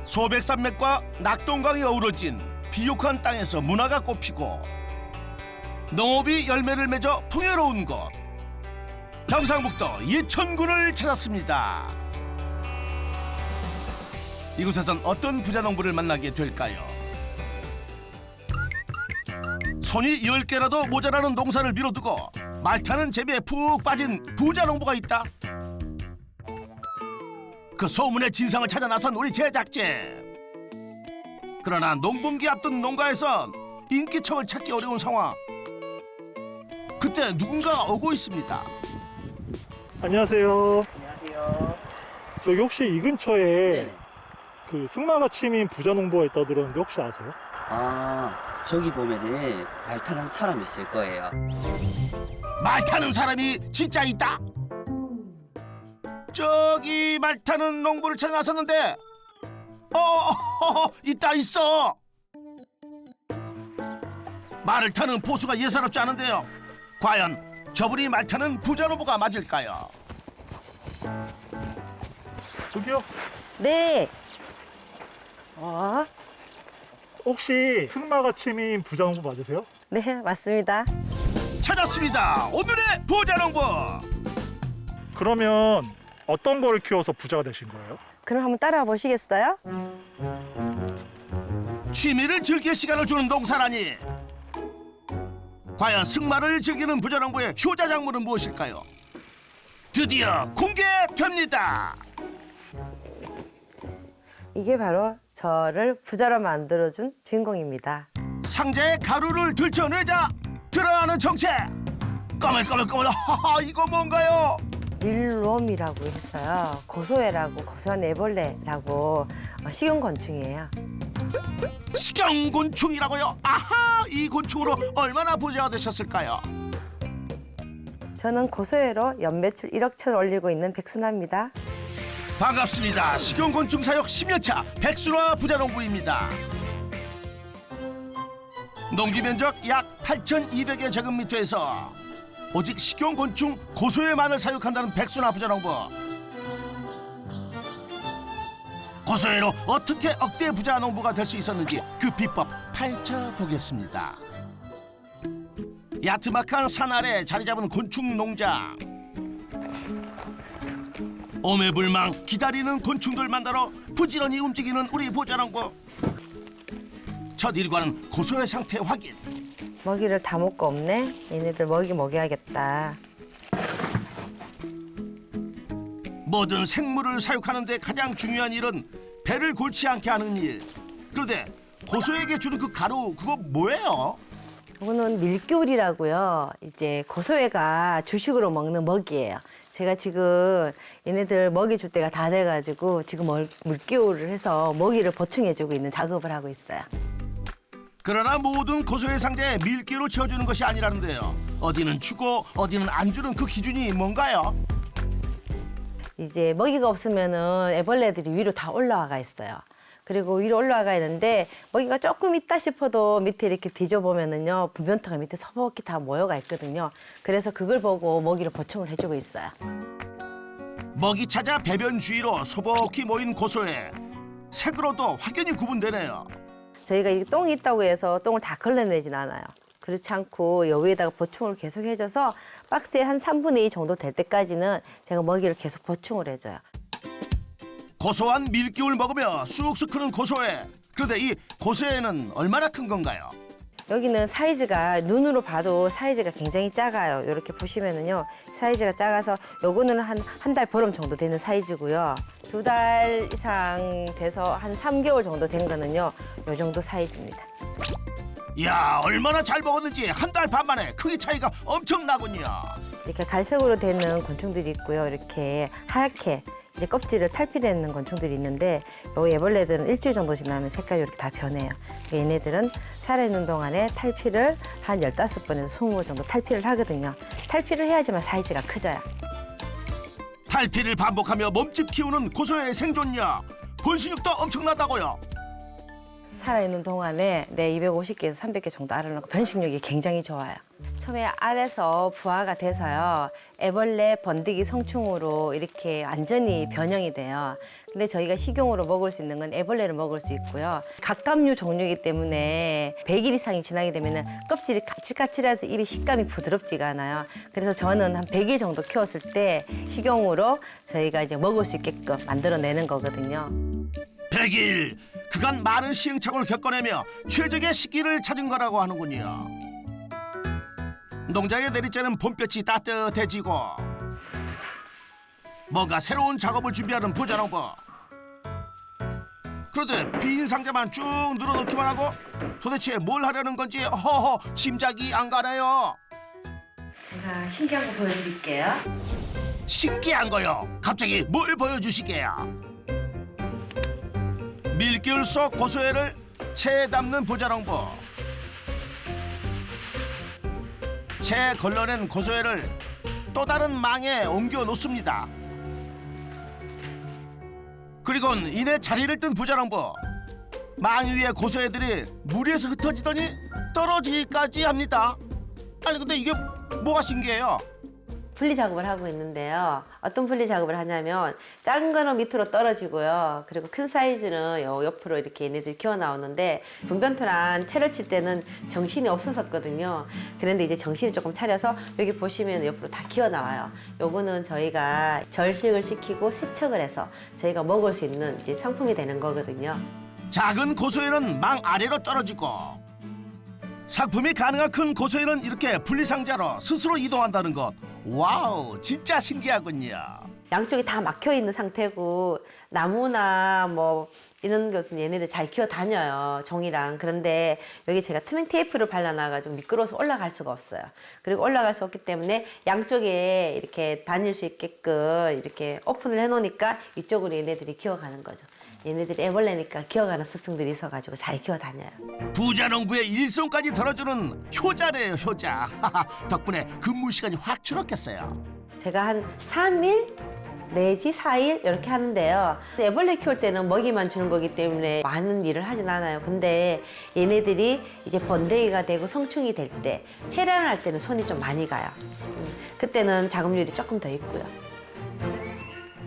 소백산맥과 낙동강이 어우러진 비옥한 땅에서 문화가 꽃피고 농업이 열매를 맺어 풍요로운 곳 경상북도 예천군을 찾았습니다. 이곳에선 어떤 부자농부를 만나게 될까요? 손이 10개라도 모자라는 농사를 미뤄두고 말타는 재배에 푹 빠진 부자농부가 있다. 그 소문의 진상을 찾아 나선 우리 제작진. 그러나 농번기 앞둔 농가에선 인기척을 찾기 어려운 상황. 그때 누군가가 오고 있습니다. 안녕하세요. 안녕하세요. 저기 혹시 이 근처에 네네. 그 승마가 취미인 부자농부가 있다 들었는데 혹시 아세요? 아, 저기 보면은 말 타는 사람 있을 거예요. 말 타는 사람이 진짜 있다? 저기 말 타는 농부를 찾아 나섰는데 있다 있어. 말을 타는 포수가 예사롭지 않은데요. 과연 저분이 말 타는 부자농부가 맞을까요? 저기요. 네. 혹시 승마가 취미인 부자농부 맞으세요? 네, 맞습니다. 찾았습니다. 오늘의 부자농부. 그러면 어떤 걸 키워서 부자가 되신 거예요? 그럼 한번 따라와 보시겠어요? 취미를 즐길 시간을 주는 농사라니. 과연 승마를 즐기는 부자농부의 효자작물은 무엇일까요? 드디어 공개됩니다. 이게 바로 저를 부자로 만들어준 주인공입니다. 상자에 가루를 들춰내자 드러나는 정체. 꺼물꺼물꺼물. 이거 뭔가요? 닐롬이라고 해서요. 고소해라고, 고소한 애벌레라고 식용곤충이에요. 식용곤충이라고요? 아하, 이 곤충으로 얼마나 부자가 되셨을까요? 저는 고소해로 연매출 1억 천 올리고 있는 백순아입니다. 반갑습니다. 식용곤충 사육 10년차 백순화 부자농부입니다. 농지 면적 약 8,200의 제곱미터에서 오직 식용곤충 고소해만을 사육한다는 백순화 부자농부. 고소해로 어떻게 억대 부자농부가 될 수 있었는지 그 비법 파헤쳐 보겠습니다. 야트막한 산 아래 자리 잡은 곤충 농장. 오매불망 기다리는 곤충들 만나러 부지런히 움직이는 우리 부자농부. 첫 일과는 고소해 상태 확인. 먹이를 다 먹고 없네. 얘네들 먹이 먹여야겠다. 모든 생물을 사육하는데 가장 중요한 일은 배를 골치 않게 하는 일. 그런데 고소에게 주는 그 가루 그거 뭐예요? 이거는 밀기울이라고요. 이제 고소해가 주식으로 먹는 먹이예요. 제가 지금 얘네들 먹이 줄 때가 다 돼가지고 지금 물기울을 해서 먹이를 보충해주고 있는 작업을 하고 있어요. 그러나 모든 고소해 상자에 밀기로 채워주는 것이 아니라는데요. 어디는 주고 어디는 안 주는 그 기준이 뭔가요? 이제 먹이가 없으면은 애벌레들이 위로 다 올라와가 있어요. 그리고 위로 올라와가 있는데 먹이가 조금 있다 싶어도 밑에 이렇게 뒤져보면은요 분변토가 밑에 소복히 다 모여가 있거든요. 그래서 그걸 보고 먹이를 보충을 해주고 있어요. 먹이 찾아 배변 주위로 소복히 모인 고소해. 색으로도 확연히 구분되네요. 저희가 이 똥이 있다고 해서 똥을 다 걸러내진 않아요. 그렇지 않고 여기에다가 보충을 계속 해줘서 박스에 한 3분의 2 정도 될 때까지는 제가 먹이를 계속 보충을 해줘요. 고소한 밀기울 먹으며 쑥쑥 크는 고소해. 그런데 이 고소해는 얼마나 큰 건가요? 여기는 사이즈가 눈으로 봐도 사이즈가 굉장히 작아요. 이렇게 보시면은요 사이즈가 작아서 요거는 한 달 보름 정도 되는 사이즈고요. 2달 이상 돼서 한 3개월 정도 된 거는요 요 정도 사이즈입니다. 이야, 얼마나 잘 먹었는지 한 달 반 만에 크기 차이가 엄청나군요. 이렇게 갈색으로 되는 곤충들이 있고요. 이렇게 하얗게 이제 껍질을 탈피해내는 곤충들이 있는데 요 애벌레들은 일주일 정도 지나면 색깔이 이렇게 다 변해요. 얘네들은 살아있는 동안에 탈피를 한 15번에서 20번 정도 탈피를 하거든요. 탈피를 해야지만 사이즈가 커져요. 탈피를 반복하며 몸집 키우는 고소의 생존력. 번식력도 엄청나다고요. 살아있는 동안에 250개에서 300개 정도 알아놓고 번식력이 굉장히 좋아요. 처음에 알에서 부화가 돼서요. 애벌레, 번데기, 성충으로 이렇게 완전히 변형이 돼요. 근데 저희가 식용으로 먹을 수 있는 건 애벌레를 먹을 수 있고요. 갑각류 종류이기 때문에 100일 이상이 지나게 되면 껍질이 까칠까칠해서 입이 식감이 부드럽지가 않아요. 그래서 저는 한 100일 정도 키웠을 때 식용으로 저희가 이제 먹을 수 있게끔 만들어내는 거거든요. 100일 그간 많은 시행착오를 겪어내며 최적의 시기를 찾은 거라고 하는군요. 농장에 내리쬐는 봄볕이 따뜻해지고 뭔가 새로운 작업을 준비하는 부자농부. 그런데 빈 상자만 쭉 늘어놓기만 하고 도대체 뭘 하려는 건지 허허 짐작이 안 가네요. 제가 신기한 거 보여드릴게요. 신기한 거요? 갑자기 뭘 보여주시게요? 밀기울 속 고소해를 채에 담는 부자농부. 채에 걸러낸 고소해를 또 다른 망에 옮겨 놓습니다. 그리곤 이내 자리를 뜬 부자농부. 망 위에 고소해들이 물에서 흩어지더니 떨어지기까지 합니다. 아니 근데 이게 뭐가 신기해요? 분리 작업을 하고 있는데요. 어떤 분리 작업을 하냐면 작은 거는 밑으로 떨어지고요. 그리고 큰 사이즈는 옆으로 이렇게 얘네들이 기어 나오는데 분변토란 채를 칠 때는 정신이 없었었거든요. 그런데 이제 정신이 조금 차려서 여기 보시면 옆으로 다 기어 나와요. 요거는 저희가 절식을 시키고 세척을 해서 저희가 먹을 수 있는 이제 상품이 되는 거거든요. 작은 고소해는 망 아래로 떨어지고 상품이 가능한 큰 고소해는 이렇게 분리상자로 스스로 이동한다는 것. 와우, 진짜 신기하군요. 양쪽이 다 막혀 있는 상태고 나무나 뭐 이런 것은 얘네들 잘 기어 다녀요, 종이랑. 그런데 여기 제가 투명 테이프를 발라놔가지고 미끄러워서 올라갈 수가 없어요. 그리고 올라갈 수 없기 때문에 양쪽에 이렇게 다닐 수 있게끔 이렇게 오픈을 해놓으니까 이쪽으로 얘네들이 기어가는 거죠. 얘네들이 애벌레니까 기어가는 습성들이 있어가지고 잘 기어 다녀요. 부자농부의 일손까지 덜어주는 효자래요, 효자. 덕분에 근무 시간이 확 줄었겠어요. 제가 한 3일 내지 4일 이렇게 하는데요. 애벌레 키울 때는 먹이만 주는 거기 때문에 많은 일을 하진 않아요. 근데 얘네들이 이제 번데기가 되고 성충이 될 때, 체란을 할 때는 손이 좀 많이 가요. 그때는 작업률이 조금 더 있고요.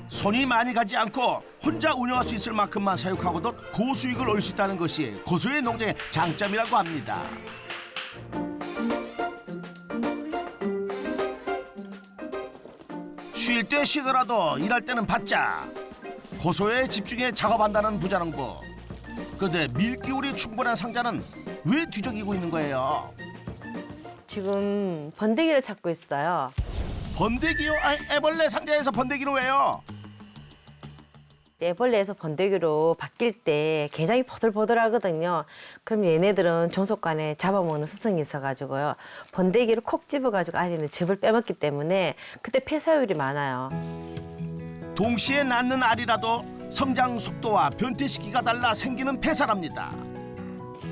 손이 많이 가지 않고 혼자 운영할 수 있을 만큼만 사육하고도 고수익을 얻을 수 있다는 것이 고소해 농장의 장점이라고 합니다. 쉴 때 쉬더라도 일할 때는 바짝 고소에 집중해 작업한다는 부자농부. 그런데 밀기울이 충분한 상자는 왜 뒤적이고 있는 거예요? 지금 번데기를 찾고 있어요. 번데기요? 아, 애벌레 상자에서 번데기는 왜요? 애벌레에서 번데기로 바뀔 때 게장이 보들보들하거든요. 그럼 얘네들은 종속간에 잡아먹는 습성이 있어가지고요. 번데기를 콕 집어가지고 안에 있는 즙을 빼먹기 때문에 그때 폐사율이 많아요. 동시에 낳는 알이라도 성장 속도와 변태 시기가 달라 생기는 폐사랍니다.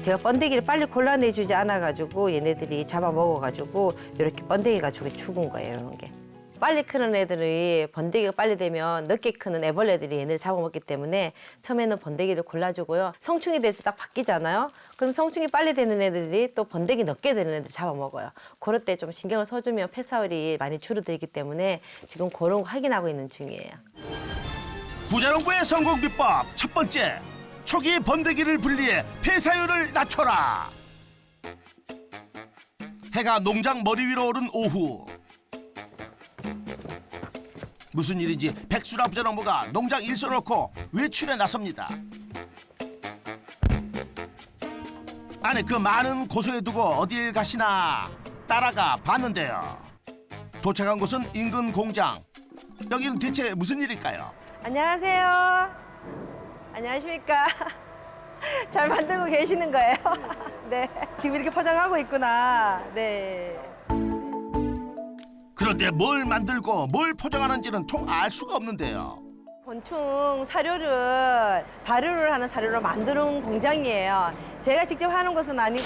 제가 번데기를 빨리 골라내주지 않아가지고 얘네들이 잡아먹어가지고 이렇게 번데기 가죽이 죽은 거예요, 이런 게. 빨리 크는 애들이 번데기가 빨리 되면 늦게 크는 애벌레들이 얘네를 잡아먹기 때문에 처음에는 번데기를 골라주고요. 성충이 될 때 딱 바뀌잖아요. 그럼 성충이 빨리 되는 애들이 또 번데기 늦게 되는 애들 잡아먹어요. 그럴 때 좀 신경을 써주면 폐사율이 많이 줄어들기 때문에 지금 그런 거 확인하고 있는 중이에요. 부자농부의 성공 비법 첫 번째, 초기 번데기를 분리해 폐사율을 낮춰라. 해가 농장 머리 위로 오른 오후. 무슨 일인지 백수라 부자농부가 농장 일손을 놓고 외출에 나섭니다. 아니 그 많은 고소해 두고 어딜 가시나 따라가 봤는데요. 도착한 곳은 인근 공장. 여기는 대체 무슨 일일까요? 안녕하세요. 안녕하십니까. 잘 만들고 계시는 거예요? 네. 지금 이렇게 포장하고 있구나. 네. 그런데 뭘 만들고 뭘 포장하는지는 통 알 수가 없는데요. 곤충 사료를 발효를 하는 사료로 만드는 공장이에요. 제가 직접 하는 것은 아니고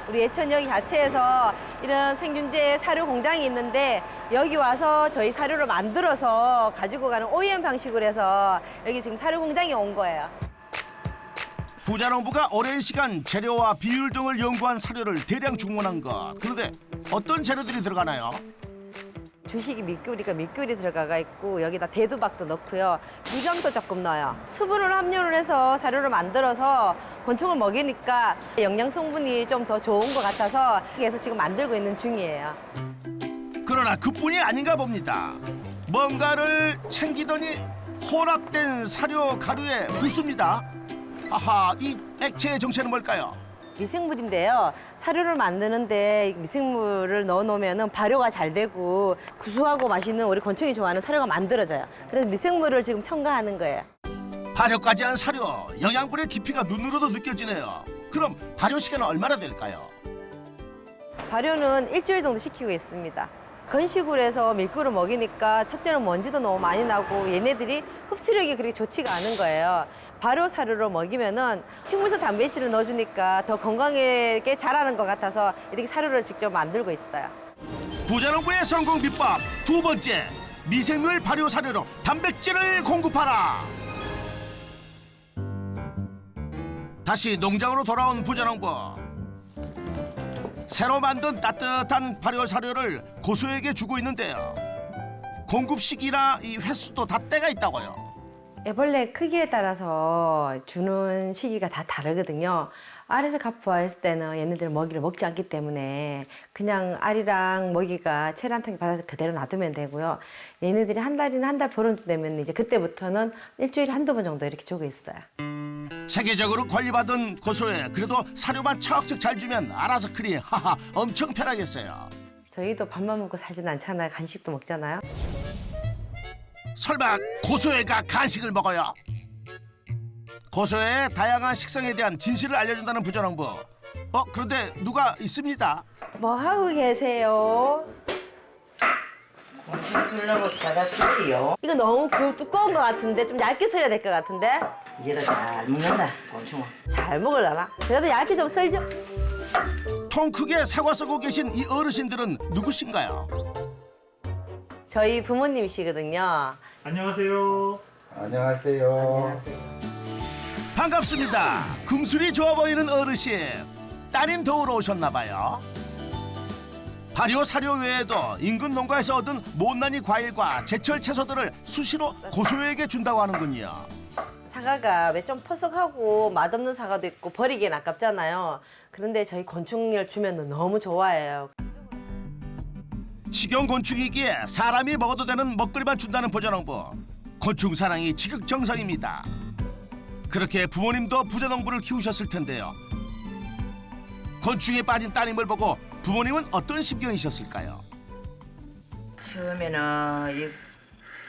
우리 예천역 자체에서 이런 생균제 사료 공장이 있는데 여기 와서 저희 사료를 만들어서 가지고 가는 OEM 방식으로 해서 여기 지금 사료 공장에 온 거예요. 부자농부가 오랜 시간 재료와 비율 등을 연구한 사료를 대량 주문한 것. 그런데 어떤 재료들이 들어가나요? 주식이 밑귤이니까 밑귤이 들어가 있고 여기다 대두박도 넣고요. 유정도 조금 넣어요. 수분을 함유를 해서 사료를 만들어서 곤충을 먹이니까 영양 성분이 좀 더 좋은 것 같아서 계속 지금 만들고 있는 중이에요. 그러나 그뿐이 아닌가 봅니다. 뭔가를 챙기더니 혼합된 사료 가루에 붓습니다. 아하, 이 액체의 정체는 뭘까요? 미생물인데요. 사료를 만드는데 미생물을 넣어놓으면 발효가 잘 되고 구수하고 맛있는 우리 곤충이 좋아하는 사료가 만들어져요. 그래서 미생물을 지금 첨가하는 거예요. 발효까지 한 사료, 영양분의 깊이가 눈으로도 느껴지네요. 그럼 발효 시간은 얼마나 될까요? 발효는 일주일 정도 시키고 있습니다. 건식으로 해서 밀가루 먹이니까 첫째는 먼지도 너무 많이 나고 얘네들이 흡수력이 그렇게 좋지가 않은 거예요. 발효 사료로 먹이면은 식물성 단백질을 넣어주니까 더 건강하게 자라는 것 같아서 이렇게 사료를 직접 만들고 있어요. 부자농부의 성공 비법 두 번째, 미생물 발효 사료로 단백질을 공급하라. 다시 농장으로 돌아온 부자농부. 새로 만든 따뜻한 발효 사료를 고소에게 주고 있는데요. 공급 시기나 이 횟수도 다 때가 있다고요. 애벌레 크기에 따라서 주는 시기가 다 다르거든요. 알에서 가포화했을 때는 얘네들 먹이를 먹지 않기 때문에 그냥 알이랑 먹이가 체를 한 통에 받아서 그대로 놔두면 되고요. 얘네들이 한 달이나 한 달 보름쯤 되면 이제 그때부터는 일주일에 한두 번 정도 이렇게 주고 있어요. 체계적으로 관리받은 고소에 그래도 사료만 척척 잘 주면 알아서 크니 하하 엄청 편하겠어요. 저희도 밥만 먹고 살진 않잖아요. 간식도 먹잖아요. 설마 고소해가 간식을 먹어요? 고소해의 다양한 식성에 대한 진실을 알려준다는 부자농부. 그런데 누가 있습니다. 뭐 하고 계세요? 풀려고 사갔어요. 이거 너무 두꺼운 것 같은데 좀 얇게 썰어야 될 것 같은데 이게 더 잘 먹는다, 곤충은. 잘 먹으려나? 그래도 얇게 좀 썰죠. 통 크게 사과 쓰고 계신 이 어르신들은 누구신가요? 저희 부모님이시거든요. 안녕하세요. 안녕하세요. 반갑습니다. 금술이 좋아 보이는 어르신. 따님 도우러 오셨나 봐요. 발효 사료 외에도 인근 농가에서 얻은 못난이 과일과 제철 채소들을 수시로 고소에게 준다고 하는군요. 사과가 왜 좀 퍼석하고 맛없는 사과도 있고 버리기엔 아깝잖아요. 그런데 저희 곤충을 주면 너무 좋아해요. 식용곤충이기에 사람이 먹어도 되는 먹거리만 준다는 부자농부. 곤충 사랑이 지극정성입니다. 그렇게 부모님도 부자농부를 키우셨을 텐데요. 곤충에 빠진 따님을 보고 부모님은 어떤 심경이셨을까요? 처음에는 이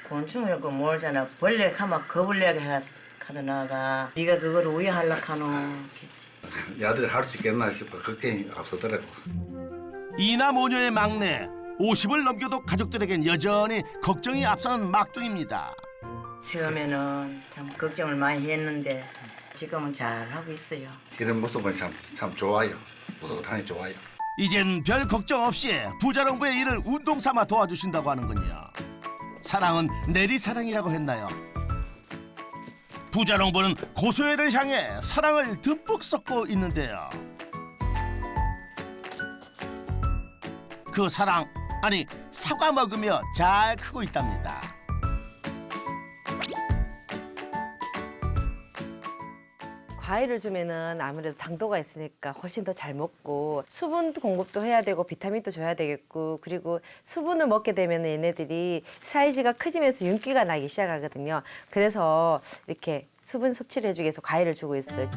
곤충이라고 모르잖아. 벌레 가면 거벌레가 하더나가 네가 그걸 우회하려고 하노 했지. 야들이 할 수 있겠나 싶어 걱정이 앞서더라고. 이남오녀의 막내. 50을 넘겨도 가족들에겐 여전히 걱정이 앞서는 막둥입니다. 처음에는 참 걱정을 많이 했는데 지금은 잘 하고 있어요. 이런 모습은 참 좋아요. 뿌듯하니 좋아요. 이젠 별 걱정 없이 부자농부의 일을 운동 삼아 도와주신다고 하는군요. 사랑은 내리사랑이라고 했나요? 부자농부는 고소해를 향해 사랑을 듬뿍 섞고 있는데요. 그 사랑, 아니 사과 먹으며 잘 크고 있답니다. 과일을 주면은 아무래도 당도가 있으니까 훨씬 더 잘 먹고 수분 공급도 해야 되고 비타민도 줘야 되겠고 그리고 수분을 먹게 되면 얘네들이 사이즈가 커지면서 윤기가 나기 시작하거든요. 그래서 이렇게 수분 섭취를 해주기 위해서 과일을 주고 있어요.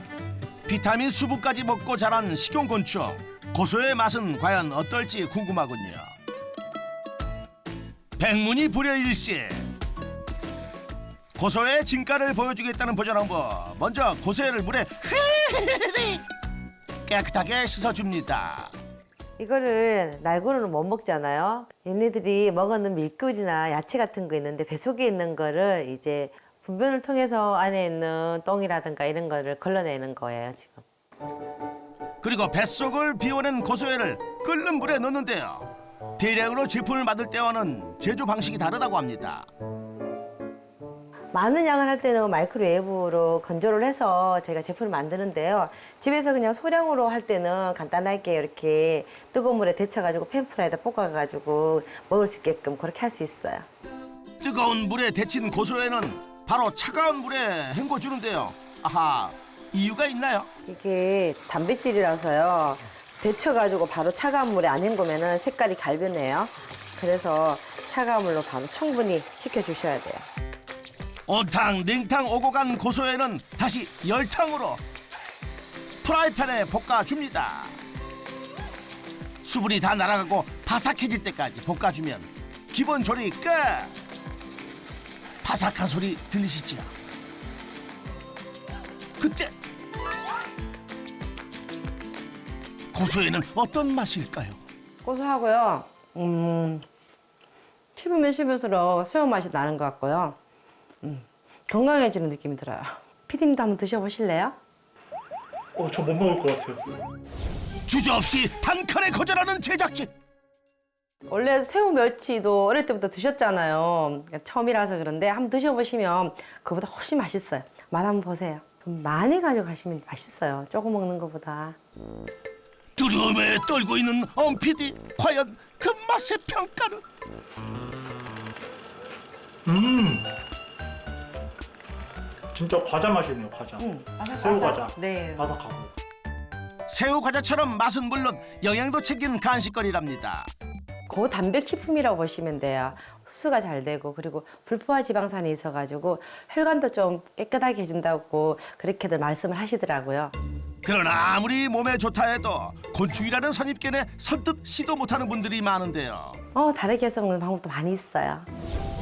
비타민 수분까지 먹고 자란 식용곤충. 고소의 맛은 과연 어떨지 궁금하군요. 백문이 불여일시. 고소의 진가를 보여주겠다는 부자농부. 먼저 고소해를 물에 휘리리리 깨끗하게 씻어줍니다. 이거를 날고는 못 먹잖아요. 얘네들이 먹었는 밀가루나 야채 같은 거 있는데 배 속에 있는 거를 이제 분변을 통해서 안에 있는 똥이라든가 이런 거를 걸러내는 거예요, 지금. 그리고 뱃속을 비워낸 고소해를 끓는 물에 넣는데요. 대량으로 제품을 만들 때와는 제조 방식이 다르다고 합니다. 많은 양을 할 때는 마이크로웨이브로 건조를 해서 저희가 제품을 만드는데요. 집에서 그냥 소량으로 할 때는 간단하게 이렇게 뜨거운 물에 데쳐가지고 팬프라이에다 볶아가지고 먹을 수 있게끔 그렇게 할 수 있어요. 뜨거운 물에 데친 고소에는 바로 차가운 물에 헹궈주는데요. 아하, 이유가 있나요? 이게 단백질이라서요. 데쳐가지고 바로 차가운 물에 안 헹구면은 색깔이 갈변해요. 그래서 차가운 물로 바로 충분히 식혀주셔야 돼요. 온탕 냉탕 오고 간 고소에는 다시 열탕으로 프라이팬에 볶아줍니다. 수분이 다 날아가고 바삭해질 때까지 볶아주면 기본 조리 끝! 바삭한 소리 들리시죠? 그때 고소에는 어떤 맛일까요? 고소하고요. 씹으면 씹을수록 새우 맛이 나는 것 같고요. 건강해지는 느낌이 들어요. 피디님도 한번 드셔보실래요? 저 못 먹을 것 같아요. 주저없이 단칼에 거절하는 제작진. 원래 새우 멸치도 어릴 때부터 드셨잖아요. 처음이라서 그런데 한번 드셔보시면 그보다 훨씬 맛있어요. 맛 한번 보세요. 좀 많이 가져가시면 맛있어요. 조금 먹는 것보다. 두려움에 떨고 있는 엄PD. 과연 그 맛의 평가는? 진짜 과자 맛이네요, 과자. 새우 과자. 네. 바삭하고. 새우 과자처럼 맛은 물론 영양도 챙긴 간식거리랍니다. 고단백 식품이라고 보시면 돼요. 흡수가 잘 되고 그리고 불포화 지방산이 있어가지고 혈관도 좀 깨끗하게 해준다고 그렇게들 말씀을 하시더라고요. 그러나 아무리 몸에 좋다 해도 곤충이라는 선입견에 선뜻 시도 못하는 분들이 많은데요. 다르게 해서 먹는 방법도 많이 있어요.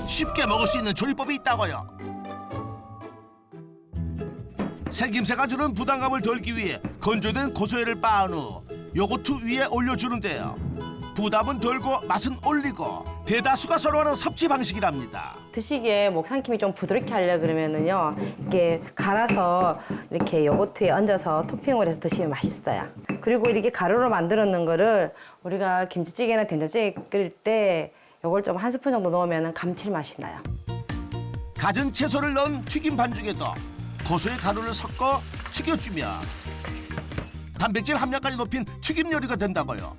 쉽게 먹을 수 있는 조리법이 있다고요. 생김새가 주는 부담감을 덜기 위해 건조된 고소해를 빻은 후 요거트 위에 올려주는데요. 부담은 덜고 맛은 올리고 대다수가 선호하는 섭취 방식이랍니다. 드시기에 목 삼킴이 좀 부드럽게 하려 그러면은요, 이렇게 갈아서 이렇게 요거트에 얹어서 토핑을 해서 드시면 맛있어요. 그리고 이렇게 가루로 만들어 놓은 거를 우리가 김치찌개나 된장찌개 끓일 때 요걸 좀 한 스푼 정도 넣으면 감칠맛이 나요. 갖은 채소를 넣은 튀김 반죽에도 고소의 가루를 섞어 튀겨주면 단백질 함량까지 높인 튀김 요리가 된다고요.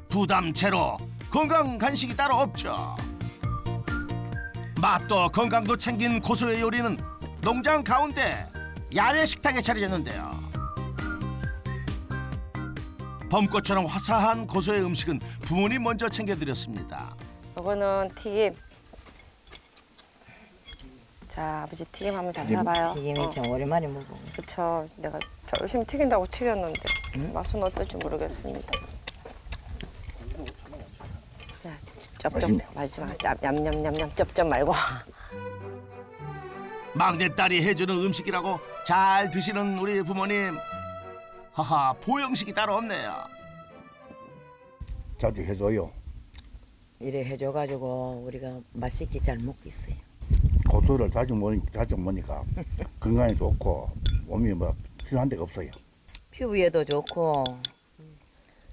부담 제로, 건강 간식이 따로 없죠. 맛도 건강도 챙긴 고소의 요리는 농장 가운데 야외 식탁에 차려졌는데요. 봄꽃처럼 화사한 고소의 음식은 부모님 먼저 챙겨드렸습니다. 요거는 튀김. 자, 아버지 튀김 한번 잡숴봐요. 튀김이 참 오랜만에 먹어. 그쵸. 내가 열심히 튀긴다고 튀겼는데 맛은 어떨지 모르겠습니다. 자, 쩝쩝 마지막 냠냠냠냠 쩝쩝 말고. 막내딸이 해주는 음식이라고 잘 드시는 우리 부모님. 하하, 보양식이 따로 없네요. 자주 해줘요. 이래 해줘가지고 우리가 맛있게 잘 먹고 있어요. 고소를 자주 먹으니까 건강에 좋고 몸이 뭐 필요한 데가 없어요. 피부에도 좋고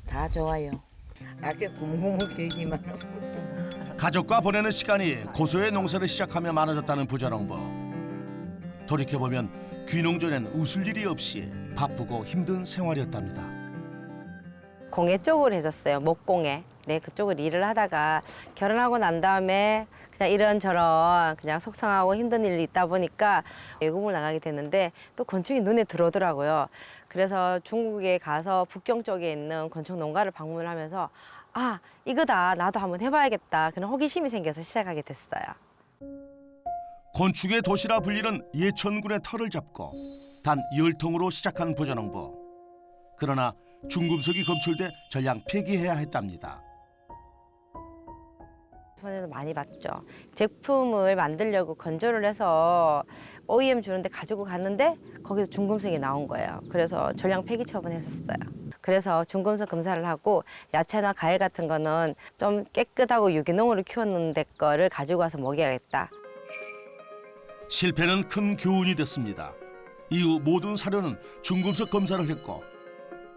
다 좋아요. 아까 궁금하기만. 가족과 보내는 시간이 고소의 농사를 시작하며 많아졌다는 부자농부. 돌이켜보면 귀농전엔 웃을 일이 없이 바쁘고 힘든 생활이었답니다. 공예 쪽으로 했었어요. 목공예. 네, 그쪽으로 일을 하다가 결혼하고 난 다음에 그냥 이런저런 그냥 속상하고 힘든 일이 있다 보니까 외국을 나가게 됐는데 또 곤충이 눈에 들어오더라고요. 그래서 중국에 가서 북경 쪽에 있는 곤충 농가를 방문을 하면서 아, 이거다. 나도 한번 해봐야겠다. 그런 호기심이 생겨서 시작하게 됐어요. 곤충의 도시라 불리는 예천군의 털을 잡고 단 10통으로 시작한 부자농부. 그러나 중금속이 검출돼 전량 폐기해야 했답니다. 손해는 많이 봤죠. 제품을 만들려고 건조를 해서 OEM 주는데 가지고 갔는데 거기서 중금속이 나온 거예요. 그래서 전량 폐기 처분했었어요. 그래서 중금속 검사를 하고 야채나 과일 같은 거는 좀 깨끗하고 유기농으로 키웠는데 거를 가지고 와서 먹여야겠다. 실패는 큰 교훈이 됐습니다. 이후 모든 사료는 중금속 검사를 했고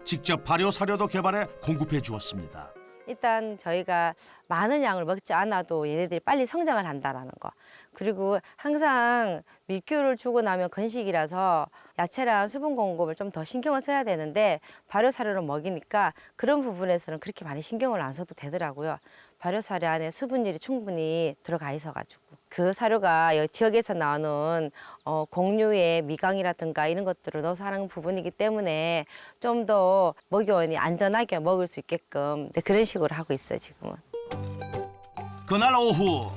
직접 발효 사료도 개발해 공급해 주었습니다. 일단 저희가 많은 양을 먹지 않아도 얘네들이 빨리 성장을 한다는 거. 그리고 항상 밀규를 주고 나면 건식이라서 야채랑 수분 공급을 좀 더 신경을 써야 되는데 발효사료를 먹이니까 그런 부분에서는 그렇게 많이 신경을 안 써도 되더라고요. 발효사료 안에 수분율이 충분히 들어가 있어가지고 그 사료가 여기 지역에서 나오는 곡류의 미강이라든가 이런 것들을 넣어서 하는 부분이기 때문에 좀 더 먹이원이 안전하게 먹을 수 있게끔 그런 식으로 하고 있어요, 지금은. 그날 오후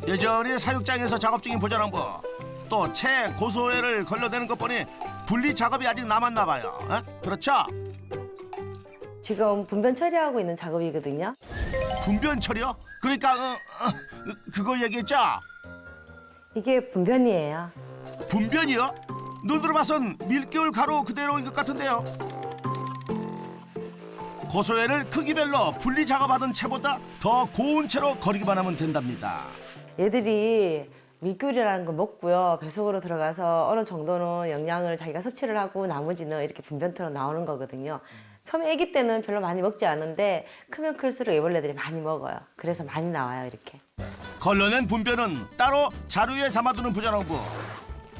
여전히 사육장에서 작업 중인 부자농부. 또 채 고소회를 걸러내는 것 보니 분리 작업이 아직 남았나 봐요. 그렇죠? 지금 분변 처리하고 있는 작업이거든요. 분변 처리요? 그러니까 그거 얘기했죠? 이게 분변이에요. 분변이요? 눈으로 봐선 밀기울 가루 그대로인 것 같은데요. 고소회를 크기별로 분리 작업하던 채보다 더 고운 채로 거리기만 하면 된답니다. 얘들이 밀귤이라는 걸 먹고요. 배 속으로 들어가서 어느 정도는 영양을 자기가 섭취를 하고 나머지는 이렇게 분변토로 나오는 거거든요. 처음에 아기 때는 별로 많이 먹지 않은데 크면 클수록 애벌레들이 많이 먹어요. 그래서 많이 나와요, 이렇게. 걸러낸 분변은 따로 자루에 담아두는 부자농부.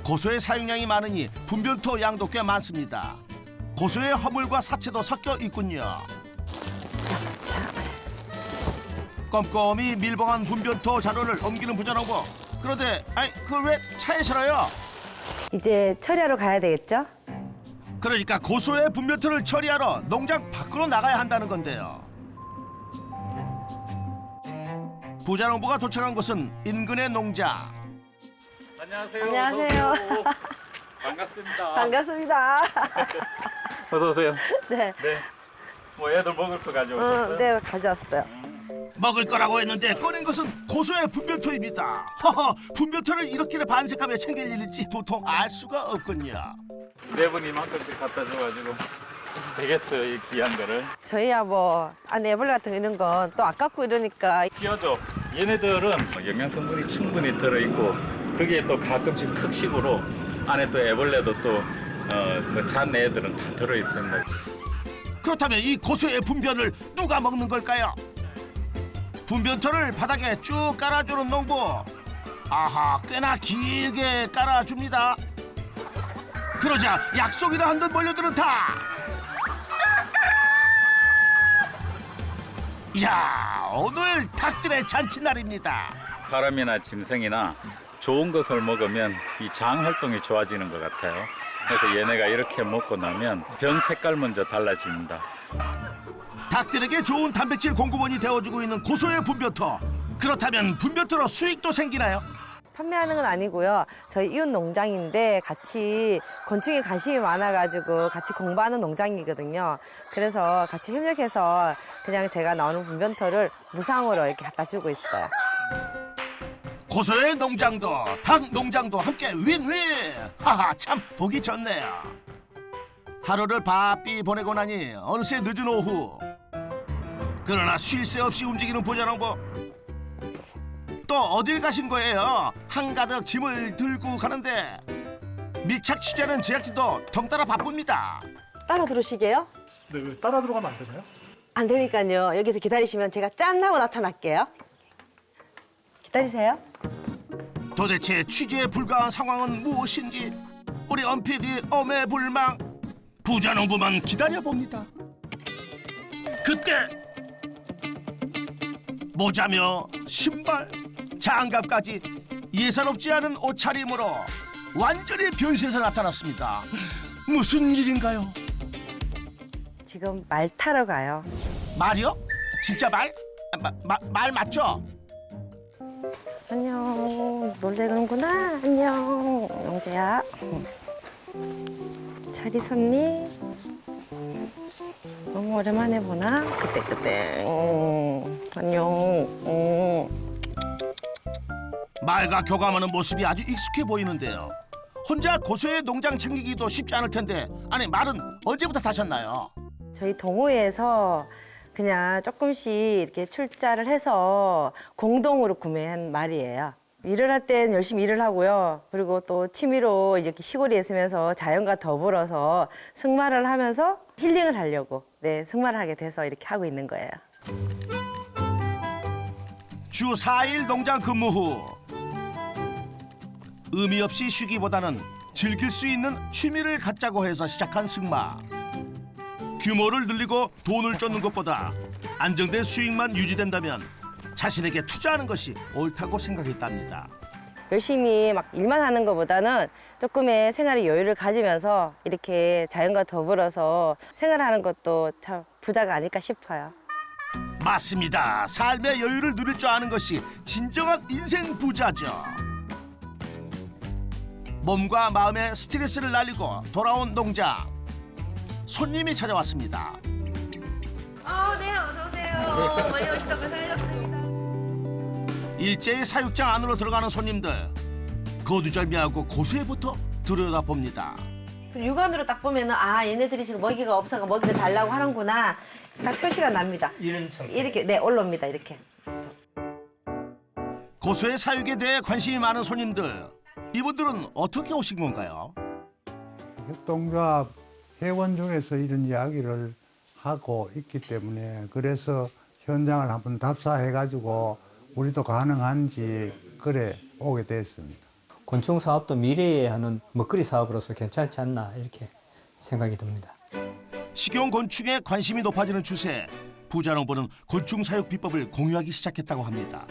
고소의 사용량이 많으니 분변토 양도 꽤 많습니다. 고소의 허물과 사체도 섞여 있군요. 꼼꼼히 밀봉한 분변토 자루를 옮기는 부자농부. 그런데 그걸 왜 차에 실어요? 이제 처리하러 가야 되겠죠? 그러니까 고소의 분변토를 처리하러 농장 밖으로 나가야 한다는 건데요. 부자농부가 도착한 곳은 인근의 농장. 안녕하세요. 안녕하세요. 반갑습니다. 반갑습니다. 어서 오세요. 네. 네. 뭐 애들 먹을 거 가져오셨어요? 네, 가져왔어요. 먹을 거라고 했는데 꺼낸 것은 고소의 분변토입니다. 허허, 분변토를 이렇게 반색하며 챙길 일일지 도통 알 수가 없군요. 네 분 이만큼씩 갖다 줘가지고 되겠어요, 이 귀한 거를. 저희야 뭐 안에 애벌레 같은 거 이런 건 또 아깝고 이러니까 끼워줘. 얘네들은 영양 성분이 충분히 들어있고 거기에 또 가끔씩 특식으로 안에 또 애벌레도 또 잔 애들은 다 들어있습니다. 그렇다면 이 고소의 분변을 누가 먹는 걸까요? 분변토를 바닥에 쭉 깔아주는 농부. 아하, 꽤나 길게 깔아줍니다. 그러자 약속이라 한 듯 몰려드는 닭. 이야, 오늘 닭들의 잔치날입니다. 사람이나 짐승이나 좋은 것을 먹으면 이 장 활동이 좋아지는 것 같아요. 그래서 얘네가 이렇게 먹고 나면 변 색깔 먼저 달라집니다. 닭들에게 좋은 단백질 공급원이 되어주고 있는 고소의 분변토. 그렇다면 분변토로 수익도 생기나요? 판매하는 건 아니고요. 저희 이웃 농장인데 같이 곤충에 관심이 많아가지고 같이 공부하는 농장이거든요. 그래서 같이 협력해서 그냥 제가 나오는 분변토를 무상으로 이렇게 갖다 주고 있어요. 고소의 농장도 닭 농장도 함께 윈윈. 하하, 참 보기 좋네요. 하루를 바삐 보내고 나니 어느새 늦은 오후. 그러나 쉴 새 없이 움직이는 부자농부. 또 어딜 가신 거예요? 한가득 짐을 들고 가는데 밀착 취재하는 제작진도 덩따라 바쁩니다. 따로 들어오시게요? 네, 왜 따라 들어가면 안 되나요? 안 되니까요. 여기서 기다리시면 제가 짠 하고 나타날게요. 기다리세요. 도대체 취재에 불과한 상황은 무엇인지 우리 엄 PD 어매불망. 부자농부만 기다려봅니다. 그때 모자며 신발, 장갑까지 예사롭지 않은 옷차림으로 완전히 변신해서 나타났습니다. 무슨 일인가요? 지금 말 타러 가요. 말이요? 진짜 말? 말 맞죠? 안녕. 놀래는구나. 안녕. 영재야. 잘 있었니? 너무 오랜만에 보나? 그때. 안녕. 말과 교감하는 모습이 아주 익숙해 보이는데요. 혼자 고소의 농장 챙기기도 쉽지 않을 텐데 아니 말은 언제부터 타셨나요? 저희 동호회에서 그냥 조금씩 이렇게 출자를 해서 공동으로 구매한 말이에요. 일을 할 땐 열심히 일을 하고요. 그리고 또 취미로 이렇게 시골에 있으면서 자연과 더불어서 승마를 하면서 힐링을 하려고 승마를 하게 돼서 이렇게 하고 있는 거예요. 주 4일 농장 근무 후 의미 없이 쉬기보다는 즐길 수 있는 취미를 갖자고 해서 시작한 승마. 규모를 늘리고 돈을 쫓는 것보다 안정된 수익만 유지된다면 자신에게 투자하는 것이 옳다고 생각했답니다. 열심히 막 일만 하는 것보다는 조금의 생활의 여유를 가지면서 이렇게 자연과 더불어서 생활하는 것도 참 부자가 아닐까 싶어요. 맞습니다. 삶의 여유를 누릴 줄 아는 것이 진정한 인생 부자죠. 몸과 마음의 스트레스를 날리고 돌아온 농장. 손님이 찾아왔습니다. 네, 어서 오세요. 많이 오시다가 살렸습니다. 일제히 사육장 안으로 들어가는 손님들. 거두절미하고 고수에부터 들여다봅니다. 육안으로 딱 보면은 얘네들이 지금 먹이가 없어서 먹이를 달라고 하는구나. 딱 표시가 납니다. 이렇게 올라옵니다. 이렇게. 고수의 사육에 대해 관심이 많은 손님들. 이분들은 어떻게 오신 건가요? 협동조합 회원 중에서 이런 이야기를 하고 있기 때문에 그래서 현장을 한번 답사해가지고 우리도 가능한지 그래 오게 됐습니다. 곤충 사업도 미래에 하는 먹거리 사업으로서 괜찮지 않나 이렇게 생각이 듭니다. 식용곤충에 관심이 높아지는 추세. 부자농부는 곤충 사육 비법을 공유하기 시작했다고 합니다.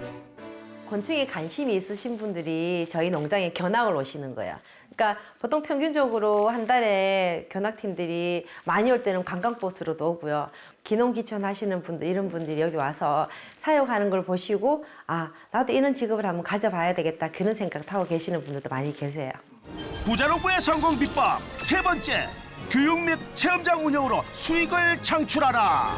곤충에 관심이 있으신 분들이 저희 농장에 견학을 오시는 거예요. 그러니까 보통 평균적으로 한 달에 견학팀들이 많이 올 때는 관광버스로도 오고요. 기농기촌 하시는 분들, 이런 분들이 여기 와서 사육하는 걸 보시고 나도 이런 직업을 한번 가져봐야 되겠다 그런 생각 하고 계시는 분들도 많이 계세요. 부자농부의 성공 비법 세 번째, 교육 및 체험장 운영으로 수익을 창출하라.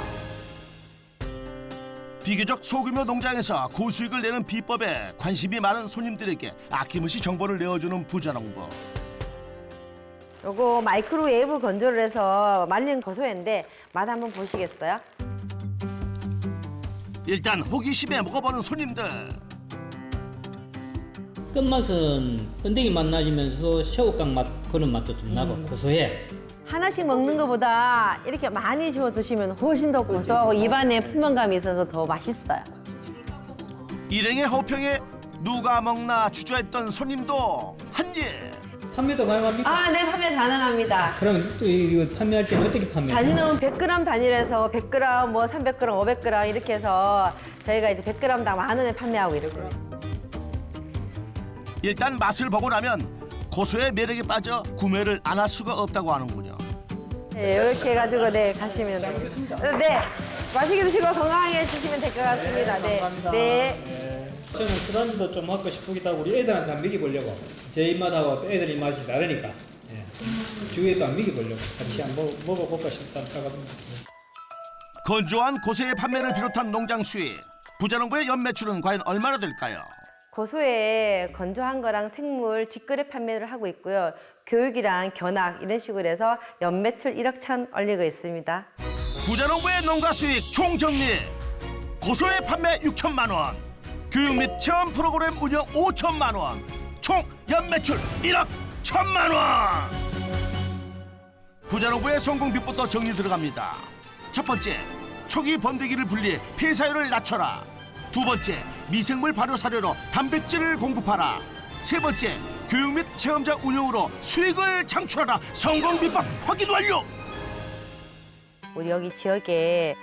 비교적 소규모 농장에서 고수익을 내는 비법에 관심이 많은 손님들에게 아낌없이 정보를 내어주는 부자농부. 요거 마이크로웨이브 건조를 해서 말린 고소회인데 맛 한번 보시겠어요? 일단 호기심에 먹어보는 손님들. 끝맛은 번데기 맛 나지면서 새우깡 맛 그런 맛도 좀 나고 고소해. 하나씩 먹는 것보다 이렇게 많이 지워 드시면 훨씬 더 고소하고 입안에 풍만감이 있어서 더 맛있어요. 일행의 호평에 누가 먹나 주저했던 손님도 한 입. 판매도 가능합니까? 네, 판매 가능합니다. 그럼 또 이거 판매할 때는 어떻게 판매해요? 단위는 100g 단위라서 100g, 300g, 500g 이렇게 해서 저희가 이제 100g당 10,000원에 판매하고 있습니다. 일단 맛을 보고 나면 고수의 매력에 빠져 구매를 안 할 수가 없다고 하는군요. 네, 이렇게 해가지고 가시면 네, 맛있게 드시고 건강하게 드시면 될 것 같습니다. 네. 저는 수단도 좀 먹고 싶기도 하고 우리 애들한테 한 먹여보려고. 제 입맛하고 또 애들 입맛이 다르니까 주위에도 한 먹여보려고 같이 한번 먹어볼까 싶다거든요. 건조한 고수의 판매를 비롯한 농장 수익. 부자농부의 연매출은 과연 얼마나 될까요? 고소에 건조한 거랑 생물 직거래 판매를 하고 있고요. 교육이랑 견학 이런 식으로 해서 연매출 1억 1천 올리고 있습니다. 부자농부의 농가 수익 총정리. 고소의 판매 6천만 원. 교육 및 체험 프로그램 운영 5천만 원. 총 연매출 1억 1천만 원. 부자농부의 성공 비법도 정리 들어갑니다. 첫 번째, 초기 번데기를 분리해 폐사율을 낮춰라. 두 번째, 미생물 발효 사료로 단백질을 공급하라. 세 번째, 교육 및 체험장 운영으로 수익을 창출하라. 성공 비법 확인 완료. 우리 여기 지역에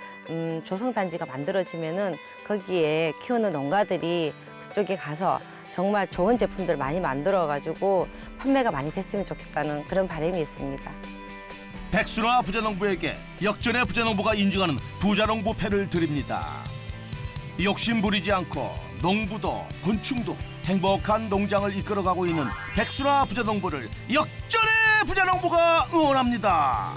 조성단지가 만들어지면은 거기에 키우는 농가들이 그쪽에 가서 정말 좋은 제품들 많이 만들어가지고 판매가 많이 됐으면 좋겠다는 그런 바람이 있습니다. 백순화 부자농부에게 역전의 부자농부가 인증하는 부자농부 패를 드립니다. 욕심 부리지 않고 농부도 곤충도 행복한 농장을 이끌어가고 있는 백순화 부자농부를 역전의 부자농부가 응원합니다.